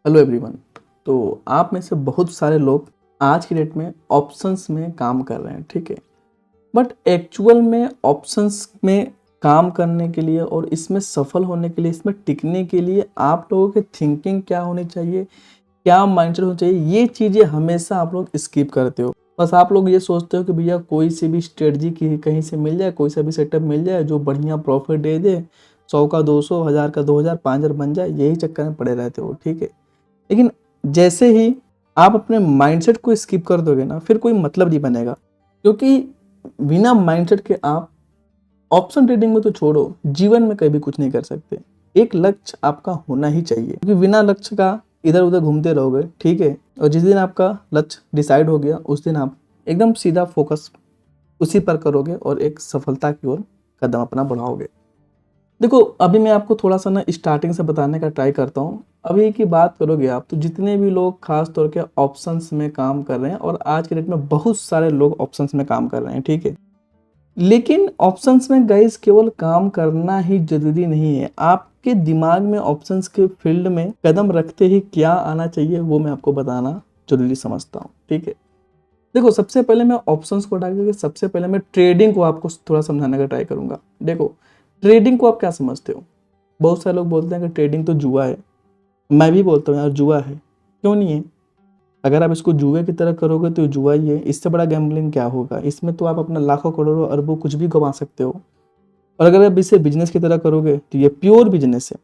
Hello everyone. तो आप में से बहुत सारे लोग आज की डेट में ऑप्शंस में काम कर रहे हैं, ठीक है। बट एक्चुअल में ऑप्शंस में काम करने के लिए और इसमें सफल होने के लिए, इसमें टिकने के लिए आप लोगों की थिंकिंग क्या होनी चाहिए, क्या माइंडसेट होना चाहिए, ये चीज़ें हमेशा आप लोग स्किप करते हो। बस आप लोग ये सोचते हो कि भैया कोई सी भी स्ट्रेटजी की कहीं से मिल जाए, कोई सा भी सेटअप मिल जाए जो बढ़िया प्रॉफिट दे दे, 100 का 200, 1000 का 2000, 5000 बन जाए, यही चक्कर में पड़े रहते हो, ठीक है। लेकिन जैसे ही आप अपने माइंडसेट को स्किप कर दोगे ना, फिर कोई मतलब नहीं बनेगा। क्योंकि बिना माइंडसेट के आप ऑप्शन ट्रेडिंग में तो छोड़ो, जीवन में कभी कुछ नहीं कर सकते। एक लक्ष्य आपका होना ही चाहिए, क्योंकि बिना लक्ष्य का इधर उधर घूमते रहोगे, ठीक है। और जिस दिन आपका लक्ष्य डिसाइड हो गया, उस दिन आप एकदम सीधा फोकस उसी पर करोगे और एक सफलता की ओर कदम अपना बढ़ाओगे। देखो, अभी मैं आपको थोड़ा सा ना स्टार्टिंग से बताने का ट्राई करता हूँ। अभी की बात करोगे आप, तो जितने भी लोग खास तौर के ऑप्शंस में काम कर रहे हैं, और आज के डेट में बहुत सारे लोग ऑप्शंस में काम कर रहे हैं, ठीक है। लेकिन ऑप्शंस में गाइस केवल काम करना ही जरूरी नहीं है। आपके दिमाग में ऑप्शंस के फील्ड में कदम रखते ही क्या आना चाहिए, वो मैं आपको बताना जरूरी समझता हूँ, ठीक है। देखो, सबसे पहले मैं ऑप्शंस को हटा के सबसे पहले मैं ट्रेडिंग को आपको थोड़ा समझाने का ट्राई करूंगा। देखो, ट्रेडिंग को आप क्या समझते हो? बहुत सारे लोग बोलते हैं कि ट्रेडिंग तो जुआ है। मैं भी बोलता हूँ यार, जुआ है। क्यों नहीं है? अगर आप इसको जुए की तरह करोगे तो जुआ ही है। इससे बड़ा गैम्बलिंग क्या होगा? इसमें तो आप अपना लाखों करोड़ों अरबों कुछ भी गंवा सकते हो। और अगर आप इसे बिजनेस की तरह करोगे तो ये प्योर बिजनेस है।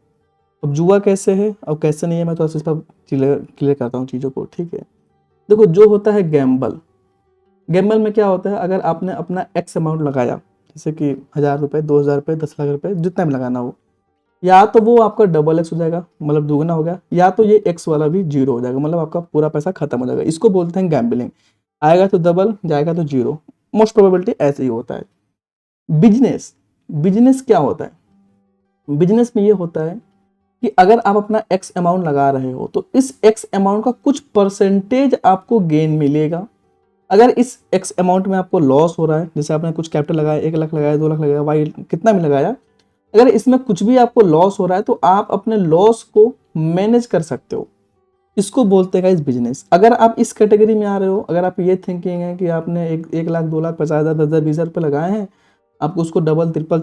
अब जुआ कैसे है और कैसे नहीं है, मैं तो इस पर क्लियर करता हूँ चीज़ों को, ठीक है। देखो, जो होता है गैम्बल, गैम्बल में क्या होता है, अगर आपने अपना एक्स अमाउंट लगाया, जैसे कि 1000 रुपये, 2000 रुपये, 10 लाख रुपये, जितना भी लगाना हो, या तो वो आपका डबल एक्स हो जाएगा, मतलब दुगना हो गया, या तो ये एक्स वाला भी जीरो हो जाएगा, मतलब आपका पूरा पैसा खत्म हो जाएगा। इसको बोलते हैं गैम्बलिंग। आएगा तो डबल, जाएगा तो जीरो। मोस्ट प्रोबेबिलिटी ऐसे ही होता है। बिजनेस, बिजनेस क्या होता है? बिजनेस में ये होता है कि अगर आप अपना एक्स अमाउंट लगा रहे हो, तो इस एक्स अमाउंट का कुछ परसेंटेज आपको गेन मिलेगा। अगर इस एक्स अमाउंट में आपको लॉस हो रहा है, जैसे आपने कुछ कैपिटल लगाया, 1 लाख लगाया, 2 लाख लगाया, वाई कितना भी लगाया, अगर इसमें कुछ भी आपको लॉस हो रहा है तो आप अपने लॉस को मैनेज कर सकते हो। इसको बोलते हैं गाइस बिजनेस। अगर आप इस कैटेगरी में आ रहे हो, अगर आप ये थिंकिंग है कि आपने 1 लाख, 2 लाख, 50,000, 10,000, 20,000 रुपये लगाए हैं, आपको उसको डबल, ट्रिपल,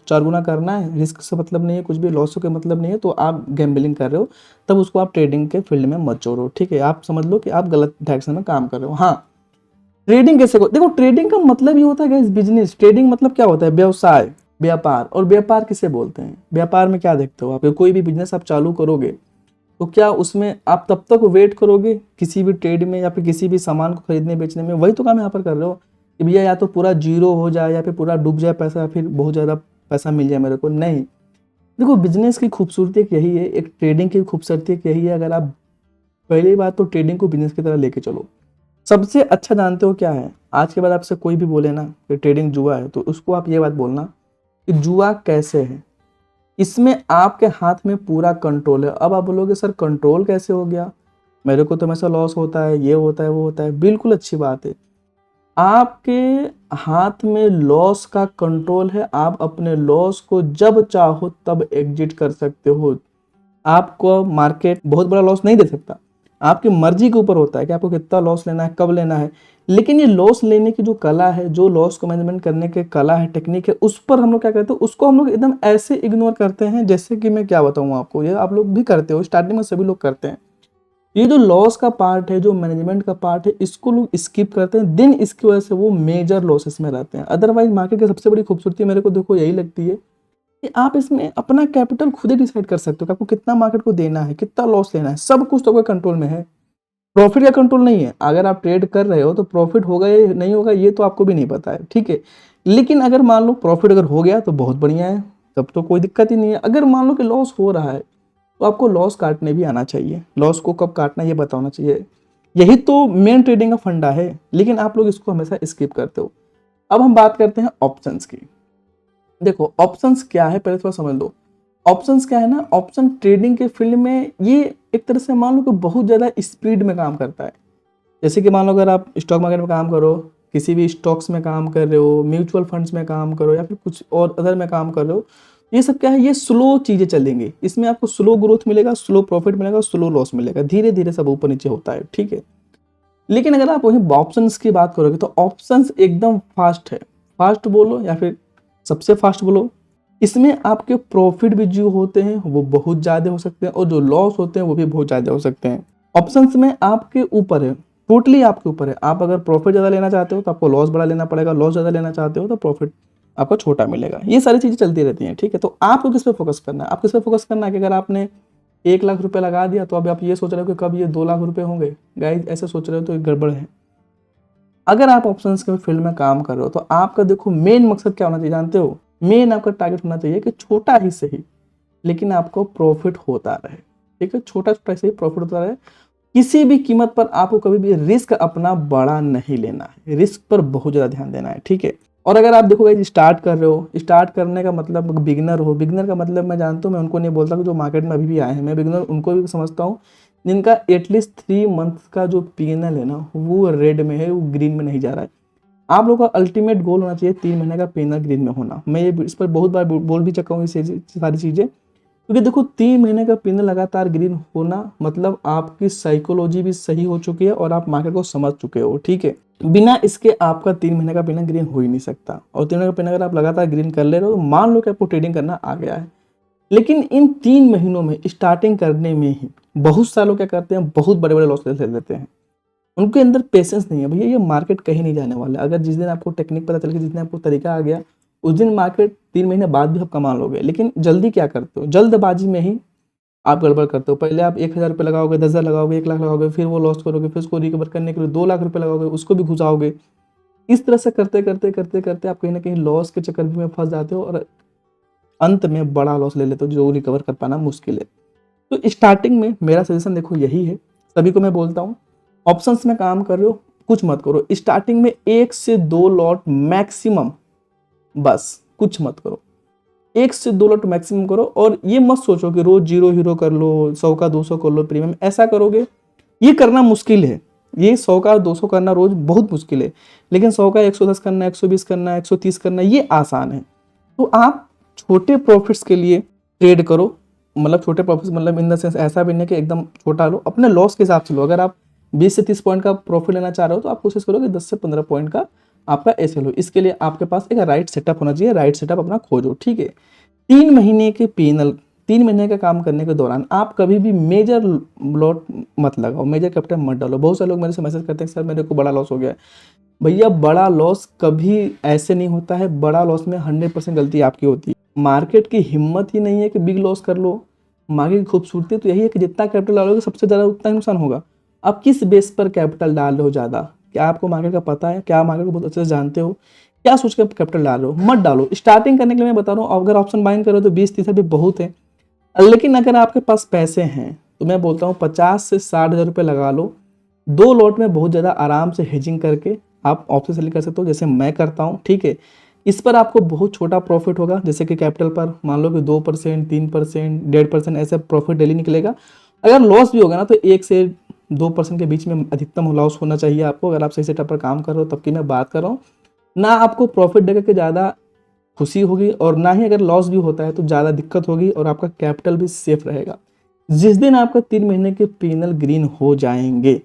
चार गुना करना है, रिस्क से मतलब नहीं है, कुछ भी लॉस के मतलब नहीं है, तो आप गैम्बलिंग कर रहे हो। तब उसको आप ट्रेडिंग के फील्ड में मत जोड़ो, ठीक है। आप समझ लो कि आप गलत डायरेक्शन में काम कर रहे हो। हाँ, ट्रेडिंग कैसे को देखो, ट्रेडिंग का मतलब ये होता है गाइस बिजनेस। ट्रेडिंग मतलब क्या होता है? व्यवसाय, व्यापार। और व्यापार किसे बोलते हैं? व्यापार में क्या देखते हो आप? कोई भी बिजनेस आप चालू करोगे तो क्या उसमें आप तब तक वेट करोगे किसी भी ट्रेड में या फिर किसी भी सामान को खरीदने बेचने में? वही तो काम यहाँ पर कर रहे हो कि भैया या तो पूरा जीरो हो जाए या फिर पूरा डूब जाए पैसा, या फिर बहुत ज़्यादा पैसा मिल जाए मेरे को। नहीं, देखो, बिजनेस की खूबसूरती एक यही है, एक ट्रेडिंग की खूबसूरती एक यही है। अगर आप पहली बात तो ट्रेडिंग को बिजनेस की तरह लेके चलो। सबसे अच्छा जानते हो क्या है? आज के बाद आपसे कोई भी बोले ना कि ट्रेडिंग जुआ है, तो उसको आप ये बात बोलना कि जुआ कैसे है। इसमें आपके हाथ में पूरा कंट्रोल है। अब आप बोलोगे सर कंट्रोल कैसे हो गया, मेरे को तो हमेशा लॉस होता है, ये होता है, वो होता है। बिल्कुल अच्छी बात है, आपके हाथ में लॉस का कंट्रोल है। आप अपने लॉस को जब चाहो तब एग्जिट कर सकते हो। आपको मार्केट बहुत बड़ा लॉस नहीं दे सकता। आपकी मर्जी के ऊपर होता है कि आपको कितना लॉस लेना है, कब लेना है। लेकिन ये लॉस लेने की जो कला है, जो लॉस को मैनेजमेंट करने की कला है, टेक्निक है, उस पर हम लोग क्या करते हैं, उसको हम लोग एकदम ऐसे इग्नोर करते हैं। जैसे कि मैं क्या बताऊँ आपको, ये आप लोग भी करते हो, स्टार्टिंग में सभी लोग करते हैं। ये जो लॉस का पार्ट है, जो मैनेजमेंट का पार्ट है, इसको लोग स्किप करते हैं। दिन इसकी वजह से वो मेजर लॉसेस में रहते हैं। अदरवाइज मार्केट की सबसे बड़ी खूबसूरती मेरे को देखो यही लगती है कि आप इसमें अपना कैपिटल खुद ही डिसाइड कर सकते हो कि आपको कितना मार्केट को देना है, कितना लॉस लेना है। सब कुछ तो आपके कंट्रोल में है। प्रॉफिट का कंट्रोल नहीं है। अगर आप ट्रेड कर रहे हो तो प्रॉफिट होगा या नहीं होगा ये तो आपको भी नहीं पता है, ठीक है। लेकिन अगर मान लो प्रॉफिट अगर हो गया तो बहुत बढ़िया है, तब तो कोई दिक्कत ही नहीं है। अगर मान लो कि लॉस हो रहा है तो आपको लॉस काटने भी आना चाहिए। लॉस को कब काटना ये बताना चाहिए। यही तो मेन ट्रेडिंग का फंडा है, लेकिन आप लोग इसको हमेशा स्किप करते हो। अब हम बात करते हैं ऑप्शंस की। देखो, ऑप्शंस क्या है पहले थोड़ा समझ लो। ऑप्शंस क्या है ना, ऑप्शन ट्रेडिंग के फील्ड में ये एक तरह से मान लो कि बहुत ज़्यादा स्पीड में काम करता है। जैसे कि मान लो अगर आप स्टॉक मार्केट में काम करो, किसी भी स्टॉक्स में काम कर रहे हो, म्यूचुअल फंड्स में काम करो, या फिर कुछ और अदर में काम कर रहे हो, ये सब क्या है, ये स्लो चीज़ें चलेंगी, इसमें आपको स्लो ग्रोथ मिलेगा, स्लो प्रॉफिट मिलेगा, स्लो लॉस मिलेगा, धीरे धीरे सब ऊपर नीचे होता है, ठीक है। लेकिन अगर आप वही ऑप्शंस की बात करोगे तो ऑप्शंस एकदम फास्ट है, फास्ट बोलो या फिर सबसे फास्ट बोलो। इसमें आपके प्रॉफिट भी जो होते हैं वो बहुत ज़्यादा हो सकते हैं और जो लॉस होते हैं वो भी बहुत ज़्यादा हो सकते हैं। ऑप्शंस में आपके ऊपर है, टोटली आपके ऊपर है। आप अगर प्रॉफिट ज़्यादा लेना चाहते हो तो आपको लॉस बड़ा लेना पड़ेगा, लॉस ज़्यादा लेना चाहते हो तो प्रॉफिट आपको छोटा मिलेगा। ये सारी चीज़ें चलती रहती हैं, ठीक है। तो आपको किस पे फोकस करना है, आप किस पे फोकस करना है कि अगर आपने 1 लाख रुपए लगा दिया तो अभी आप ये सोच रहे हो कि कब ये 2 लाख रुपए होंगे, गाइस ऐसे सोच रहे हो तो एक गड़बड़ है। अगर आप ऑप्शंस के फील्ड में काम कर रहे हो तो आपका देखो मेन मकसद क्या होना चाहिए जानते हो, मेन आपका टारगेट होना चाहिए कि छोटा ही सही लेकिन आपको प्रॉफिट होता रहे, ठीक है। छोटा छोटा सही प्रॉफिट होता रहे। किसी भी कीमत पर आपको कभी भी रिस्क अपना बड़ा नहीं लेना है, रिस्क पर बहुत ज़्यादा ध्यान देना है, ठीक है। और अगर आप देखोगे स्टार्ट कर रहे हो, स्टार्ट करने का मतलब बिगिनर हो, बिगिनर का मतलब मैं जानता हूँ, मैं उनको नहीं बोलता कि जो मार्केट में अभी भी आए हैं, मैं बिगिनर उनको भी समझता हूँ जिनका एटलीस्ट 3 मंथ का जो पीएनएल है ना वो रेड में है, वो ग्रीन में नहीं जा रहा है। आप लोगों का अल्टीमेट गोल होना चाहिए 3 महीने का पीएनएल ग्रीन में होना। मैं ये इस पर बहुत बार बोल भी चुका हूँ ये सारी चीज़ें, क्योंकि देखो 3 महीने का पीएनएल लगातार ग्रीन होना मतलब आपकी साइकोलॉजी भी सही हो चुकी है और आप मार्केट को समझ चुके हो, ठीक है। बिना इसके आपका 3 महीने का पीएनएल ग्रीन हो ही नहीं सकता। और 3 महीने का पीएनएल अगर आप लगातार ग्रीन कर ले रहे हो तो मान लो कि आपको ट्रेडिंग करना आ गया है। लेकिन इन 3 महीनों में स्टार्टिंग करने में ही बहुत सारे लोग क्या करते हैं, बहुत बड़े बड़े लॉस ले लेते हैं। उनके अंदर पेशेंस नहीं है, भैया ये मार्केट कहीं नहीं जाने वाला है। अगर जिस दिन आपको टेक्निक पता चल गया, जिस दिन आपको तरीका आ गया, उस दिन मार्केट 3 महीने बाद भी आप कमा लोगे। लेकिन जल्दी क्या करते हो, जल्दबाजी में ही आप गड़बड़ करते हो। पहले आप 1,000 रुपये लगाओगे, 10,000 लगाओगे, 1 लाख लगाओगे, फिर वो लॉस करोगे, फिर उसको रिकवर करने के लिए 2 लाख रुपये लगाओगे, उसको भी घुसाओगे। इस तरह से करते करते करते करते आप कहीं ना कहीं लॉस के चक्कर में फंस जाते हो और अंत में बड़ा लॉस ले लेते हो जो रिकवर कर पाना मुश्किल है। तो स्टार्टिंग में मेरा सजेशन देखो यही है, सभी को मैं बोलता हूँ ऑप्शंस में काम कर रहे हो कुछ मत करो, स्टार्टिंग में 1 से 2 लॉट मैक्सिमम, बस कुछ मत करो, 1 से 2 लॉट मैक्सिमम करो। और ये मत सोचो कि रोज 0 हीरो कर लो, 100 का 200 कर लो प्रीमियम, ऐसा करोगे ये करना मुश्किल है। ये 100 का 200 करना रोज बहुत मुश्किल है, लेकिन 100 का 110 करना, 120 करना, 130 करना ये आसान है। तो आप छोटे प्रॉफिट्स के लिए ट्रेड करो, मतलब छोटे प्रॉफिट्स मतलब इन द सेंस ऐसा भी नहीं कि एकदम छोटा लो, अपने लॉस के हिसाब से लो। अगर आप 20 से 30 पॉइंट का प्रॉफिट लेना चाह रहे हो तो आप कोशिश करो कि 10 से 15 पॉइंट का आपका ऐसे लो। इसके लिए आपके पास एक राइट सेटअप होना चाहिए, राइट सेटअप अपना खोजो, ठीक है। 3 महीने के पीनल, 3 महीने का काम करने के दौरान आप कभी भी मेजर लॉट मत लगाओ, मेजर कैपिटल मत डालो। बहुत सारे लोग मेरे से मैसेज करते हैं सर मेरे को बड़ा लॉस हो गया है। भैया बड़ा लॉस कभी ऐसे नहीं होता है, बड़ा लॉस में 100% गलती आपकी होती है। मार्केट की हिम्मत ही नहीं है कि बिग लॉस कर लो। मार्केट की खूबसूरती तो यही है कि जितना कैपिटल डालोगे सबसे ज़्यादा उतना ही नुकसान होगा। आप किस बेस पर कैपिटल डाल रहे हो ज़्यादा, क्या आपको मार्केट का पता है, क्या मार्केट को बहुत अच्छे से जानते हो, क्या सोच कर कैपिटल डाल रहे हो, मत डालो। स्टार्टिंग करने के लिए मैं बता रहा हूँ, अगर ऑप्शन बाइंग करो तो 20-30 भी बहुत है। लेकिन अगर आपके पास पैसे हैं तो मैं बोलता हूँ 50 से 60 हज़ार रुपये लगा लो। 2 लॉट में बहुत ज़्यादा आराम से हेजिंग करके आप ऑप्शन सेलिंग कर सकते हो, जैसे मैं करता हूँ, ठीक है। इस पर आपको बहुत छोटा प्रॉफिट होगा, जैसे कि कैपिटल पर मान लो कि 2%, 3%, 1.5% ऐसे प्रॉफिट डेली निकलेगा। अगर लॉस भी होगा ना तो 1 से 2% के बीच में अधिकतम लॉस होना चाहिए आपको, अगर आप सही सेटअप पर काम कर रहे हो तब की मैं बात कर रहा हूँ। ना आपको प्रॉफिट देकर के ज़्यादा खुशी होगी और ना ही अगर लॉस भी होता है तो ज़्यादा दिक्कत होगी, और आपका कैपिटल भी सेफ रहेगा। जिस दिन आपका 3 महीने के पीनल ग्रीन हो जाएंगे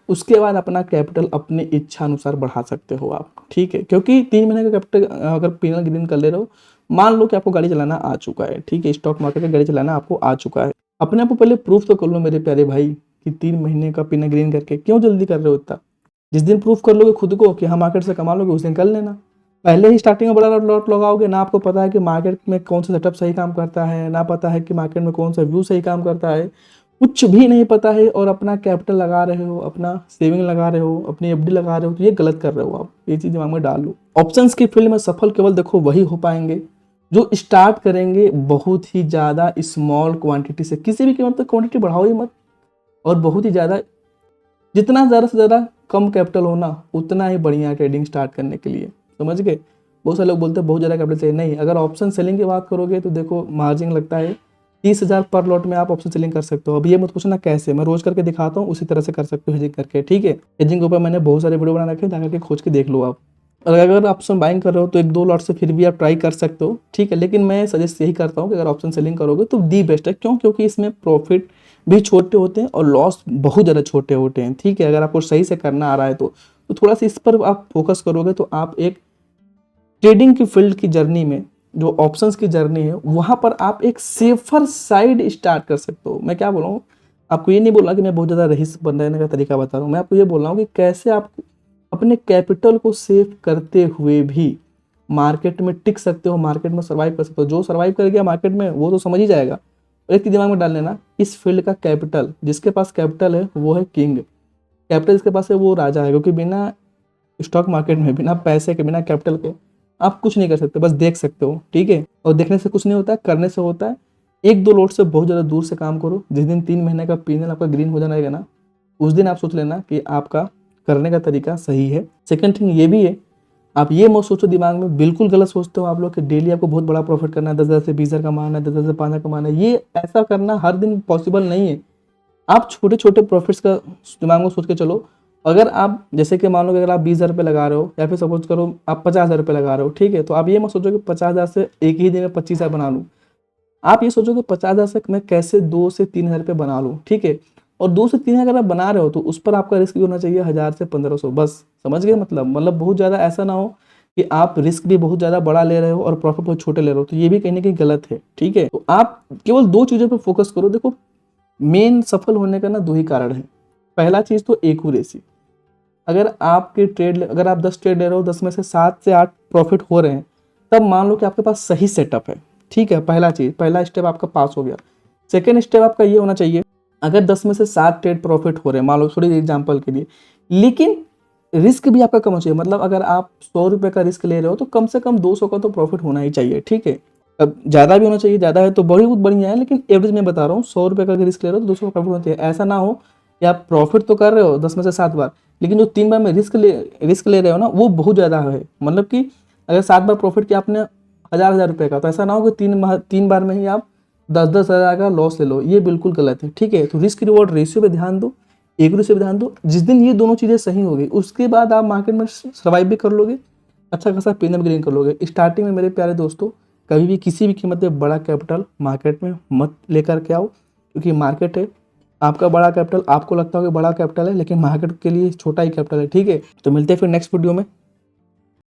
उसके बाद अपना कैपिटल अपने इच्छा अनुसार बढ़ा सकते हो आप, ठीक है। क्योंकि 3 महीने का कैपिटल अगर पीनल ग्रीन कर ले रहे हो, मान लो कि आपको गाड़ी चलाना आ चुका है, ठीक है, स्टॉक मार्केट में गाड़ी चलाना आपको आ चुका है, अपने आप को पहले प्रूफ तो कर लो मेरे प्यारे भाई कि 3 महीने का पीनल ग्रीन करके क्यों जल्दी कर रहे हो इतना। जिस दिन प्रूफ कर लोगे खुद को कि हाँ मार्केट से कमा लोगे उस दिन कर लेना। पहले ही स्टार्टिंग में बड़ा लॉट लगाओगे ना, आपको पता है कि मार्केट में कौन सा सेटअप सही काम करता है, ना पता है कि मार्केट में कौन सा व्यू सही काम करता है, कुछ भी नहीं पता है, और अपना कैपिटल लगा रहे हो, अपना सेविंग लगा रहे हो, अपनी एफडी लगा रहे हो, तो ये गलत कर रहे हो आप। ये चीज़ दिमाग में डाल लो। ऑप्शंस की फील्ड में सफल केवल देखो वही हो पाएंगे जो स्टार्ट करेंगे बहुत ही ज़्यादा स्मॉल क्वांटिटी से। किसी भी कीमत पर क्वांटिटी बढ़ाओ ही मत, और बहुत ही ज़्यादा, जितना ज़्यादा से ज़्यादा कम कैपिटल होना उतना ही बढ़िया ट्रेडिंग स्टार्ट करने के लिए, समझ गए। बहुत सारे लोग बोलते हैं बहुत ज़्यादा कैपिटल चाहिए, नहीं। अगर ऑप्शन सेलिंग की बात करोगे तो देखो मार्जिन लगता है 30,000 पर लॉट में आप ऑप्शन सेलिंग कर सकते हो। अब ये मत पूछना कैसे, मैं रोज करके दिखाता हूँ, उसी तरह से कर सकते हो हेजिंग करके, ठीक है। हेजिंग के ऊपर मैंने बहुत सारे वीडियो बना रखे हैं, जाकर के खोज के देख लो आप। और अगर ऑप्शन बाइंग कर रहे हो तो 1-2 लॉट से फिर भी आप ट्राई कर सकते हो, ठीक है। लेकिन मैं सजेस्ट यही करता हूँ कि अगर ऑप्शन सेलिंग करोगे तो दी बेस्ट है। क्यों? क्योंकि इसमें प्रॉफिट भी छोटे होते हैं और लॉस बहुत ज़्यादा छोटे होते हैं, ठीक है। अगर आपको सही से करना आ रहा है तो थोड़ा सा इस पर आप फोकस करोगे तो आप एक ट्रेडिंग की फील्ड की जर्नी में, जो ऑप्शंस की जर्नी है, वहाँ पर आप एक सेफर साइड स्टार्ट कर सकते हो। मैं क्या बोल रहा हूँ, आपको ये नहीं बोल रहा कि मैं बहुत ज़्यादा रईस बनने का तरीका बता रहा हूँ। मैं आपको ये बोल रहा हूँ कि कैसे आप अपने कैपिटल को सेव करते हुए भी मार्केट में टिक सकते हो, मार्केट में सर्वाइव कर सकते हो। जो सर्वाइव कर गया मार्केट में वो तो समझ ही जाएगा। एक चीज़ दिमाग में डाल लेना, इस फील्ड का कैपिटल, जिसके पास कैपिटल है वो है किंग। कैपिटल जिसके पास है वो राजा है, क्योंकि बिना स्टॉक मार्केट में, बिना पैसे के, बिना कैपिटल के आप कुछ नहीं कर सकते, बस देख सकते हो, ठीक है। और देखने से कुछ नहीं होता है, करने से होता है। 1-2 लोट से बहुत ज़्यादा दूर से काम करो। जिस दिन 3 महीने का P&L आपका ग्रीन हो जाना है ना, उस दिन आप सोच लेना कि आपका करने का तरीका सही है। सेकंड थिंग ये भी है, आप ये मत सोचो दिमाग में, बिल्कुल गलत सोचते हो आप लोग कि डेली आपको बहुत बड़ा प्रॉफिट करना है, 10,000 से 20,000 कमाना है, 10,000 से 5,000 कमाना है। ये ऐसा करना हर दिन पॉसिबल नहीं है। आप छोटे छोटे प्रॉफिट्स का दिमाग में सोच के चलो। अगर आप जैसे कि मान लो कि अगर आप 20,000 रुपये लगा रहे हो, या फिर सपोज करो आप 50,000 रुपये लगा रहे हो, ठीक है। तो आप ये मत सोचो कि 50,000 से एक ही दिन में 25,000 बना लूँ। आप ये सोचो कि 50,000 से मैं कैसे 2 से 3,000 रुपये बना लूँ, ठीक है। और 2 से 3,000 अगर आप बना रहे हो तो उस पर आपका रिस्क भी होना चाहिए 1,000 से 1,500, बस। समझ गए? मतलब बहुत ज़्यादा ऐसा ना हो कि आप रिस्क भी बहुत ज़्यादा बड़ा ले रहे हो और प्रॉफिट बहुत छोटे ले रहे हो, तो ये भी कहीं ना कहीं गलत है, ठीक है। तो आप केवल 2 चीज़ों पर फोकस करो। देखो, मेन सफल होने का ना 2 ही कारण है। पहला चीज़ तो एक्यूरेसी। अगर आप 10 ट्रेड ले रहे हो, 10 में से 7 से 8 प्रॉफिट हो रहे हैं, तब मान लो कि आपके पास सही सेटअप है, ठीक है। पहला स्टेप आपका पास हो गया। सेकेंड स्टेप आपका ये होना चाहिए, अगर 10 में से 7 ट्रेड प्रॉफिट हो रहे हैं, मान लो थोड़ी एग्जांपल के लिए, लेकिन रिस्क भी आपका कम होना चाहिए। मतलब अगर आप 100 रुपये का रिस्क ले रहे हो तो कम से कम 200 का तो प्रॉफिट होना ही चाहिए, ठीक है। अब ज़्यादा भी होना चाहिए, ज़्यादा है तो बहुत बढ़िया है, लेकिन एवरेज में बता रहा हूँ, 100 रुपये का अगर रिस्क ले रहे हो तो 200 का प्रॉफिट होना चाहिए। ऐसा ना हो कि आप प्रॉफिट तो कर रहे हो 10 में से 7 बार, लेकिन जो 3 बार में रिस्क ले रहे हो ना, वो बहुत ज़्यादा है। मतलब कि अगर 7 बार प्रॉफिट किया आपने 1,000 रुपये का, तो ऐसा ना हो कि 3 बार में ही आप 10-10 हज़ार का लॉस ले लो। ये बिल्कुल गलत है, ठीक है। तो रिस्क रिवॉर्ड रेशियो पे ध्यान दो, एक्यूरेसी पे ध्यान दो। जिस दिन ये दोनों चीज़ें सही हो गई, उसके बाद आप मार्केट में सर्वाइव भी कर लोगे, अच्छा खासा P&L गेन कर लोगे। स्टार्टिंग में मेरे प्यारे दोस्तों, कभी भी किसी भी कीमत पे बड़ा कैपिटल मार्केट में मत लेकर के आओ, क्योंकि मार्केट है आपका बड़ा कैपिटल। आपको लगता हो कि बड़ा कैपिटल है, लेकिन मार्केट के लिए छोटा ही कैपिटल है, ठीक है। तो मिलते हैं फिर नेक्स्ट वीडियो में।